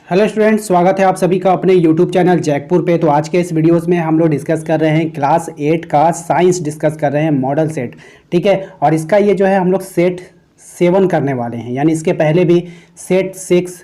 Hello students, स्वागत है आप सभी का अपने यूट्यूब चैनल जैकपुर पे। तो आज के इस वीडियोस में हम लोग डिस्कस कर रहे हैं क्लास 8 का साइंस डिस्कस कर रहे हैं, मॉडल सेट। ठीक है, और इसका ये जो है हम लोग सेट 7 करने वाले हैं, यानी इसके पहले भी सेट 6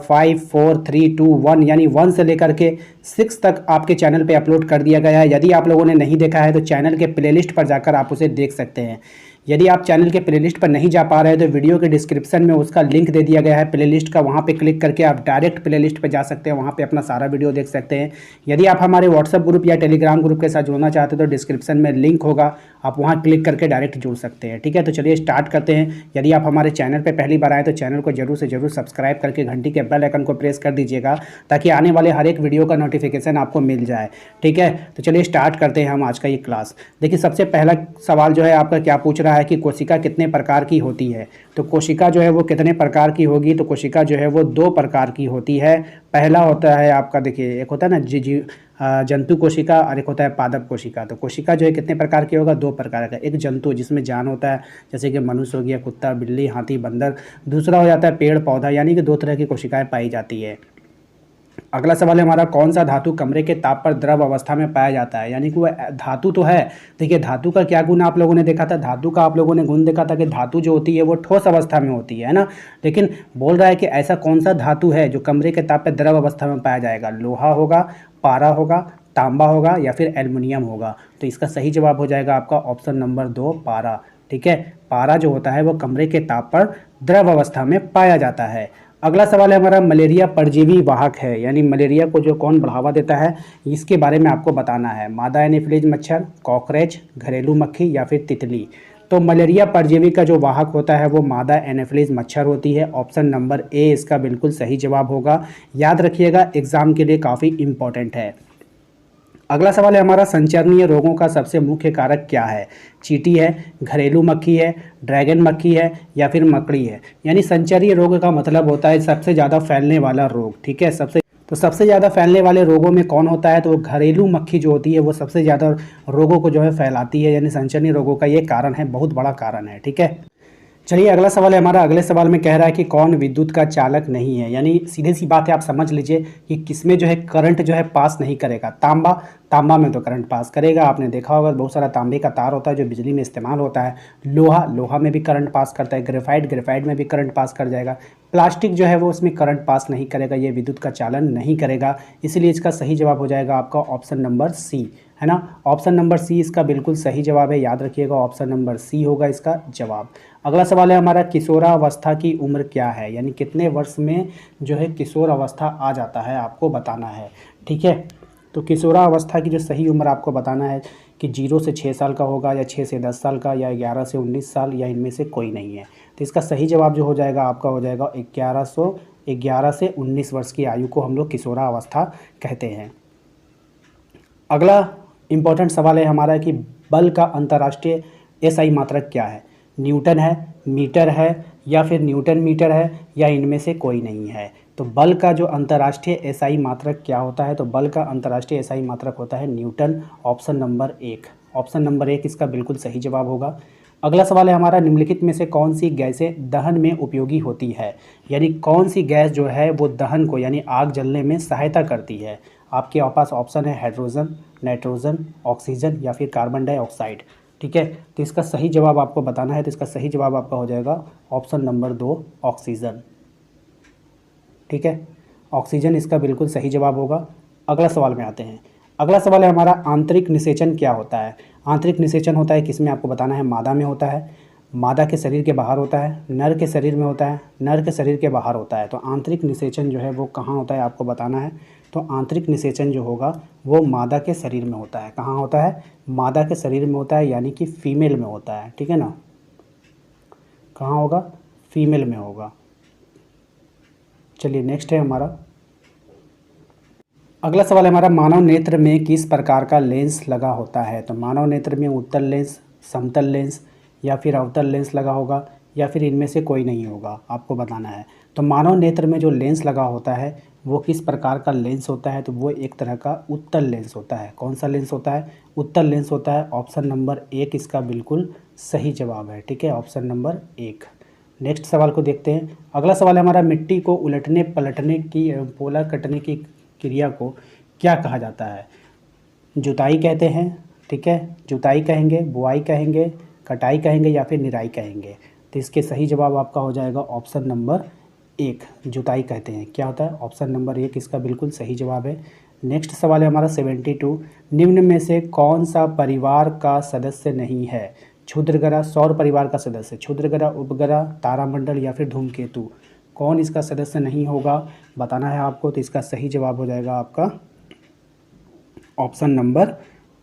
5 4 3 2 1 यानी 1 से लेकर के 6 तक आपके चैनल पे अपलोड कर दिया गया है। यदि आप लोगों ने नहीं देखा है तो चैनल के प्लेलिस्ट पर जाकर आप उसे देख सकते हैं। यदि आप चैनल के प्लेलिस्ट पर नहीं जा पा रहे हैं तो वीडियो के डिस्क्रिप्शन में उसका लिंक दे दिया गया है प्लेलिस्ट का, वहाँ पे क्लिक करके आप डायरेक्ट प्लेलिस्ट पर जा सकते हैं, वहाँ पे अपना सारा वीडियो देख सकते हैं। यदि आप हमारे व्हाट्सएप ग्रुप या टेलीग्राम ग्रुप के साथ जुड़ना चाहते हैं तो डिस्क्रिप्शन में लिंक होगा, आप वहाँ क्लिक करके डायरेक्ट जुड़ सकते हैं। ठीक है, तो चलिए स्टार्ट करते हैं। यदि आप हमारे चैनल पर पहली बार आए तो चैनल को जरूर से जरूर सब्सक्राइब करके घंटी के बेल आइकन को प्रेस कर दीजिएगा ताकि आने वाले हर एक वीडियो का नोटिफिकेशन आपको मिल जाए। ठीक है, तो चलिए स्टार्ट करते हैं हम आज का ये क्लास। देखिए, सबसे पहला सवाल जो है आपका क्या पूछ रहा है कि कोशिका कितने प्रकार की होती है। तो कोशिका जो है वो कितने प्रकार की होगी, तो कोशिका जो है वो 2 प्रकार की होती है। पहला होता है आपका, देखिए, एक होता है ना जंतु कोशिका और एक होता है पादप कोशिका। तो कोशिका जो है कितने प्रकार की होगा, 2 प्रकार का। एक जंतु जिसमें जान होता है, जैसे कि मनुष्य हो गया, कुत्ता, बिल्ली, हाथी, बंदर। दूसरा हो जाता है पेड़ पौधा, यानी कि 2 तरह की कोशिकाएं पाई जाती है। अगला सवाल है हमारा, कौन सा धातु कमरे के ताप पर द्रव अवस्था में पाया जाता है, यानी कि वह धातु तो है। देखिए, धातु का क्या गुण आप लोगों ने देखा था, धातु का आप लोगों ने गुण देखा था कि धातु जो होती है वो ठोस अवस्था में होती है ना। लेकिन बोल रहा है कि ऐसा कौन सा धातु है जो कमरे के ताप पर द्रव अवस्था में पाया जाएगा। लोहा होगा, पारा होगा, तांबा होगा या फिर एल्युमिनियम होगा। तो इसका सही जवाब हो जाएगा आपका ऑप्शन नंबर 2, पारा। ठीक है, पारा जो होता है वो कमरे के ताप पर द्रव अवस्था में पाया जाता है। अगला सवाल है हमारा, मलेरिया परजीवी वाहक है, यानी मलेरिया को जो कौन बढ़ावा देता है इसके बारे में आपको बताना है। मादा एनोफिलीज मच्छर, कॉकरोच, घरेलू मक्खी या फिर तितली। तो मलेरिया परजीवी का जो वाहक होता है वो मादा एनोफिलीज मच्छर होती है। ऑप्शन नंबर ए इसका बिल्कुल सही जवाब होगा। याद रखिएगा, एग्जाम के लिए काफ़ी इंपॉर्टेंट है। अगला सवाल है हमारा, संचरणीय रोगों का सबसे मुख्य कारक क्या है। चींटी है, घरेलू मक्खी है, ड्रैगन मक्खी है या फिर मकड़ी है। यानी संचरणीय रोग का मतलब होता है सबसे ज़्यादा फैलने वाला रोग। ठीक है, सबसे ज़्यादा फैलने वाले रोगों में कौन होता है, तो वो घरेलू मक्खी जो होती है वो सबसे ज़्यादा रोगों को जो है फैलाती है, यानी संचरणीय रोगों का ये कारण है, बहुत बड़ा कारण है। ठीक है, चलिए अगला सवाल है हमारा। अगले सवाल में कह रहा है कि कौन विद्युत का चालक नहीं है, यानी सीधी सी बात है, आप समझ लीजिए कि किसमें जो है करंट जो है पास नहीं करेगा। तांबा, तांबा में तो करंट पास करेगा, आपने देखा होगा बहुत सारा तांबे का तार होता है जो बिजली में इस्तेमाल होता है। लोहा, लोहा में भी करंट पास करता है। ग्रेफाइट, ग्रेफाइट में भी करंट पास कर जाएगा। प्लास्टिक जो है वो उसमें करंट पास नहीं करेगा, ये विद्युत का चालन नहीं करेगा। इसलिए इसका सही जवाब हो जाएगा आपका ऑप्शन नंबर सी, है ना। ऑप्शन नंबर सी इसका बिल्कुल सही जवाब है, याद रखिएगा, ऑप्शन नंबर सी होगा इसका जवाब। अगला सवाल है हमारा, किशोरावस्था की उम्र क्या है, यानी कितने वर्ष में जो है किशोर अवस्था आ जाता है, आपको बताना है। ठीक है, तो किशोरावस्था की जो सही उम्र आपको बताना है कि 0 से 6 साल का होगा या 6 से 10 साल का या 11 से 19 साल या इनमें से कोई नहीं है। तो इसका सही जवाब जो हो जाएगा आपका हो जाएगा 11 से 19 वर्ष की आयु को हम लोग किशोरावस्था कहते हैं। अगला इम्पोर्टेंट सवाल है हमारा कि बल का अंतर्राष्ट्रीय एसआई मात्रक क्या है। न्यूटन है, मीटर है या फिर न्यूटन मीटर है या इनमें से कोई नहीं है। तो बल का जो अंतर्राष्ट्रीय एसआई मात्रक क्या होता है, तो बल का अंतर्राष्ट्रीय एसआई मात्रक होता है Newton. Option number 1, option number 1 इसका बिल्कुल सही जवाब होगा। अगला सवाल है हमारा, निम्नलिखित में से कौन सी गैसें दहन में उपयोगी होती है, यानी कौन सी गैस जो है वो दहन को यानी आग जलने में सहायता करती है। आपके पास ऑप्शन है हाइड्रोजन, नाइट्रोजन, ऑक्सीजन या फिर कार्बन डाइऑक्साइड। ठीक है, तो इसका सही जवाब आपको बताना है। तो इसका सही जवाब आपका हो जाएगा ऑप्शन नंबर 2, ऑक्सीजन। ठीक है, ऑक्सीजन इसका बिल्कुल सही जवाब होगा। अगला सवाल में आते हैं। अगला सवाल है हमारा, आंतरिक निषेचन क्या होता है। आंतरिक निषेचन होता है किसमें, आपको बताना है। मादा में होता है, मादा के शरीर के बाहर होता है, नर के शरीर में होता है, नर के शरीर के बाहर होता है। तो आंतरिक निषेचन जो है वो कहाँ होता है आपको बताना है। तो आंतरिक निषेचन जो होगा वो मादा के शरीर में होता है। कहाँ होता है, मादा के शरीर में होता है, यानी कि फीमेल में होता है। ठीक है ना, कहाँ होगा, फीमेल में होगा। चलिए नेक्स्ट है हमारा। अगला सवाल है हमारा, मानव नेत्र में किस प्रकार का लेंस लगा होता है। तो मानव नेत्र में उत्तल लेंस, समतल लेंस या फिर अवतल लेंस लगा होगा या फिर इनमें से कोई नहीं होगा, आपको बताना है। तो मानव नेत्र में जो लेंस लगा होता है वो किस प्रकार का लेंस होता है, तो वो एक तरह का उत्तल लेंस होता है। कौन सा लेंस होता है, उत्तल लेंस होता है। ऑप्शन नंबर 1 इसका बिल्कुल सही जवाब है। ठीक है, ऑप्शन नंबर 1। नेक्स्ट सवाल को देखते हैं। अगला सवाल है हमारा, मिट्टी को उलटने पलटने की एवं पोला कटने की क्रिया को क्या कहा जाता है? जुताई कहते हैं, ठीक है, जुताई कहेंगे, बुआई कहेंगे, कटाई कहेंगे या फिर निराई कहेंगे। तो इसके सही जवाब आपका हो जाएगा ऑप्शन नंबर 1, जुताई कहते हैं। क्या होता है? ऑप्शन नंबर 1 इसका बिल्कुल सही जवाब है। नेक्स्ट सवाल है हमारा 72, निम्न में से कौन सा परिवार का सदस्य नहीं है? क्षुद्रग्रह, सौर परिवार का सदस्य, क्षुद्रग्रह, उपग्रह, तारामंडल या फिर धूमकेतु। कौन इसका सदस्य नहीं होगा बताना है आपको। तो इसका सही जवाब हो जाएगा आपका ऑप्शन नंबर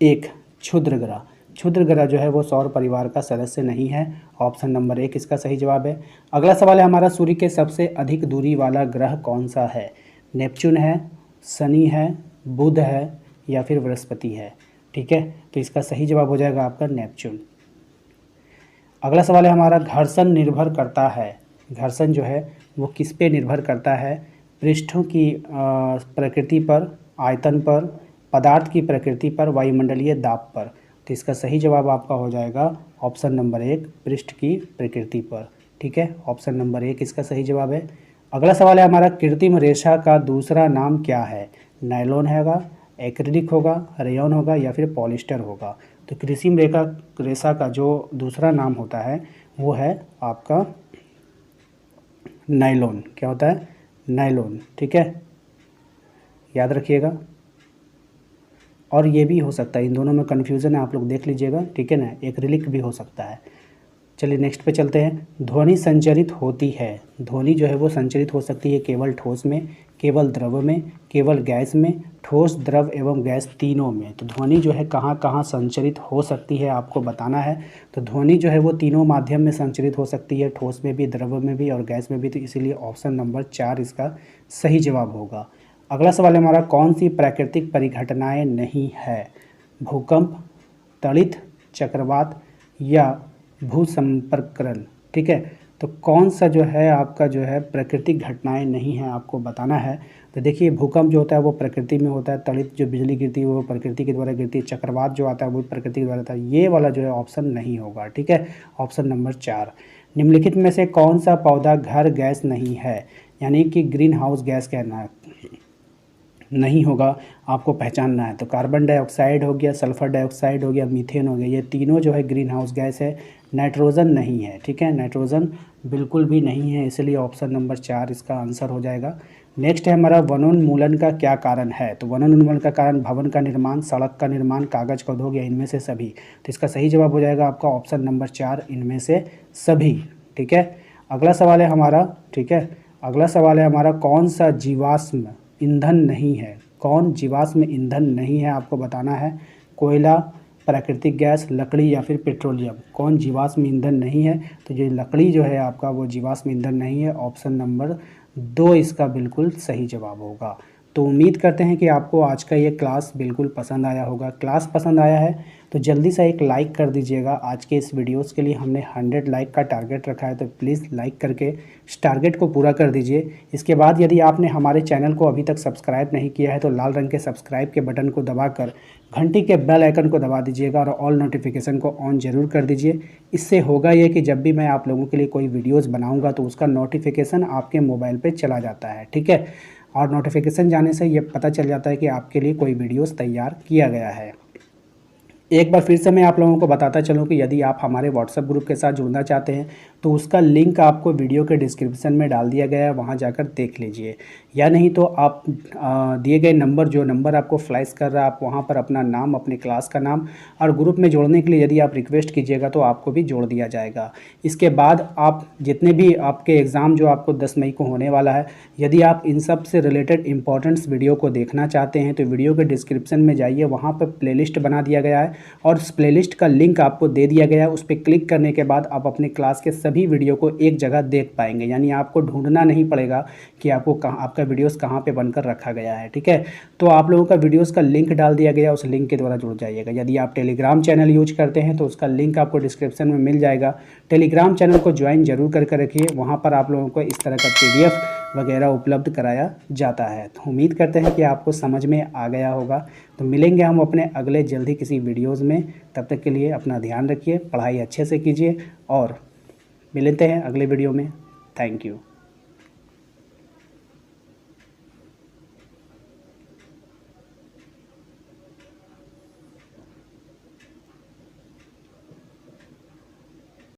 1, क्षुद्रग्रह। क्षुद्रग्रह जो है वो सौर परिवार का सदस्य नहीं है। ऑप्शन नंबर 1 इसका सही जवाब है। अगला सवाल है हमारा, सूर्य के सबसे अधिक दूरी वाला ग्रह कौन सा है? नेपच्यून है, शनि है, बुध है या फिर बृहस्पति है। ठीक है, तो इसका सही जवाब हो जाएगा आपका नेपच्यून। अगला सवाल है हमारा, घर्षण निर्भर करता है, घर्षण जो है वो किस पे निर्भर करता है? पृष्ठों की प्रकृति पर, आयतन पर, पदार्थ की प्रकृति पर, वायुमंडलीय दाब पर। तो इसका सही जवाब आपका हो जाएगा ऑप्शन नंबर 1, पृष्ठ की प्रकृति पर। ठीक है, ऑप्शन नंबर 1 इसका सही जवाब है। अगला सवाल है हमारा, कृत्रिम रेशा का दूसरा नाम क्या है? नायलॉन होगा, एक्रिलिक होगा, रेयॉन होगा या फिर पॉलिस्टर होगा। तो कृत्रिम रेशा का जो दूसरा नाम होता है वो है आपका नायलॉन। क्या होता है? नायलॉन। ठीक है, याद रखिएगा। और ये भी हो सकता है, इन दोनों में कन्फ्यूज़न है, आप लोग देख लीजिएगा। ठीक है ना, एक्रिलिक भी हो सकता है। चलिए नेक्स्ट पे चलते हैं। ध्वनि संचरित होती है, ध्वनि जो है वो संचरित हो सकती है केवल ठोस में, केवल द्रव में, केवल गैस में, ठोस, द्रव एवं गैस तीनों में। तो ध्वनि जो है कहाँ कहाँ संचरित हो सकती है आपको बताना है। तो ध्वनि जो है वो तीनों माध्यम में संचरित हो सकती है, ठोस में भी, द्रव में भी और गैस में भी। तो इसीलिए ऑप्शन नंबर 4 इसका सही जवाब होगा। अगला सवाल है हमारा, कौन सी प्राकृतिक परिघटनाएं नहीं है? भूकंप, तड़ित, चक्रवात या भूसंपर्करण। ठीक है, तो कौन सा जो है आपका जो है प्राकृतिक घटनाएं नहीं है आपको बताना है। तो देखिए, भूकंप जो होता है वो प्रकृति में होता है, तड़ित जो बिजली गिरती है वो प्रकृति के द्वारा गिरती है, चक्रवात जो आता है वो प्रकृति के द्वारा आता है। ये वाला जो है ऑप्शन नहीं होगा। ठीक है, ऑप्शन नंबर 4। निम्नलिखित में से कौन सा पौधा घर गैस नहीं है, यानी कि ग्रीन हाउस गैस कहना है, नहीं होगा, आपको पहचानना है। तो कार्बन डाइऑक्साइड हो गया, सल्फर डाइऑक्साइड हो गया, मीथेन हो गया, ये तीनों जो है ग्रीन हाउस गैस है। नाइट्रोजन नहीं है। ठीक है, नाइट्रोजन बिल्कुल भी नहीं है, इसलिए ऑप्शन नंबर 4 इसका आंसर हो जाएगा। नेक्स्ट है हमारा, वनोन्मूलन का क्या कारण है? तो वनोन्मूलन का कारण भवन का निर्माण, सड़क का निर्माण, कागज का उद्योग या इनमें से सभी। तो इसका सही जवाब हो जाएगा आपका ऑप्शन नंबर 4, इनमें से सभी। ठीक है, अगला सवाल है हमारा, ठीक है, अगला सवाल है हमारा, कौन सा जीवाश्म ईंधन नहीं है? कौन जीवाश्म ईंधन नहीं है आपको बताना है। कोयला, प्राकृतिक गैस, लकड़ी या फिर पेट्रोलियम। कौन जीवाश्म ईंधन नहीं है? तो ये लकड़ी जो है आपका वो जीवाश्म ईंधन नहीं है। ऑप्शन नंबर 2 इसका बिल्कुल सही जवाब होगा। तो उम्मीद करते हैं कि आपको आज का ये क्लास बिल्कुल पसंद आया होगा। क्लास पसंद आया है तो जल्दी से एक लाइक कर दीजिएगा। आज के इस वीडियोस के लिए हमने 100 लाइक का टारगेट रखा है, तो प्लीज़ लाइक करके इस टारगेट को पूरा कर दीजिए। इसके बाद यदि आपने हमारे चैनल को अभी तक सब्सक्राइब नहीं किया है तो लाल रंग के सब्सक्राइब के बटन को दबाकर घंटी के बेल आइकन को दबा दीजिएगा और ऑल नोटिफिकेशन को ऑन ज़रूर कर दीजिए। इससे होगा ये कि जब भी मैं आप लोगों के लिए कोई वीडियोज़ बनाऊँगा तो उसका नोटिफिकेशन आपके मोबाइल पर चला जाता है। ठीक है, और नोटिफिकेशन जाने से ये पता चल जाता है कि आपके लिए कोई वीडियोस तैयार किया गया है। एक बार फिर से मैं आप लोगों को बताता चलूं कि यदि आप हमारे व्हाट्सएप ग्रुप के साथ जुड़ना चाहते हैं तो उसका लिंक आपको वीडियो के डिस्क्रिप्शन में डाल दिया गया है, वहां जाकर देख लीजिए। या नहीं तो आप दिए गए नंबर, जो नंबर आपको फ्लैश कर रहा है, आप वहां पर अपना नाम, अपने क्लास का नाम और ग्रुप में जोड़ने के लिए यदि आप रिक्वेस्ट कीजिएगा तो आपको भी जोड़ दिया जाएगा। इसके बाद आप जितने भी आपके एग्ज़ाम जो आपको 10 मई को होने वाला है, यदि आप इन सब से रिलेटेड इंपॉर्टेंट्स वीडियो को देखना चाहते हैं तो वीडियो के डिस्क्रिप्शन में जाइए, वहाँ पर प्लेलिस्ट बना दिया गया है और उस प्लेलिस्ट का लिंक आपको दे दिया गया है। उस पर क्लिक करने के बाद आप अपने क्लास के सभी वीडियो को एक जगह देख पाएंगे, यानी आपको ढूंढना नहीं पड़ेगा कि आपको कहाँ, आपका वीडियोस कहाँ पे बनकर रखा गया है। ठीक है, तो आप लोगों का वीडियोस का लिंक डाल दिया गया, उस लिंक के द्वारा जुड़ जाइएगा। यदि आप टेलीग्राम चैनल यूज करते हैं तो उसका लिंक आपको डिस्क्रिप्शन में मिल जाएगा। टेलीग्राम चैनल को ज्वाइन जरूर करके रखिए, वहाँ पर आप लोगों को इस तरह का PDF वगैरह उपलब्ध कराया जाता है। तो उम्मीद करते हैं कि आपको समझ में आ गया होगा। तो मिलेंगे हम अपने अगले जल्दी किसी वीडियोज़ में। तब तक के लिए अपना ध्यान रखिए, पढ़ाई अच्छे से कीजिए और मिलते हैं अगले वीडियो में। Thank you.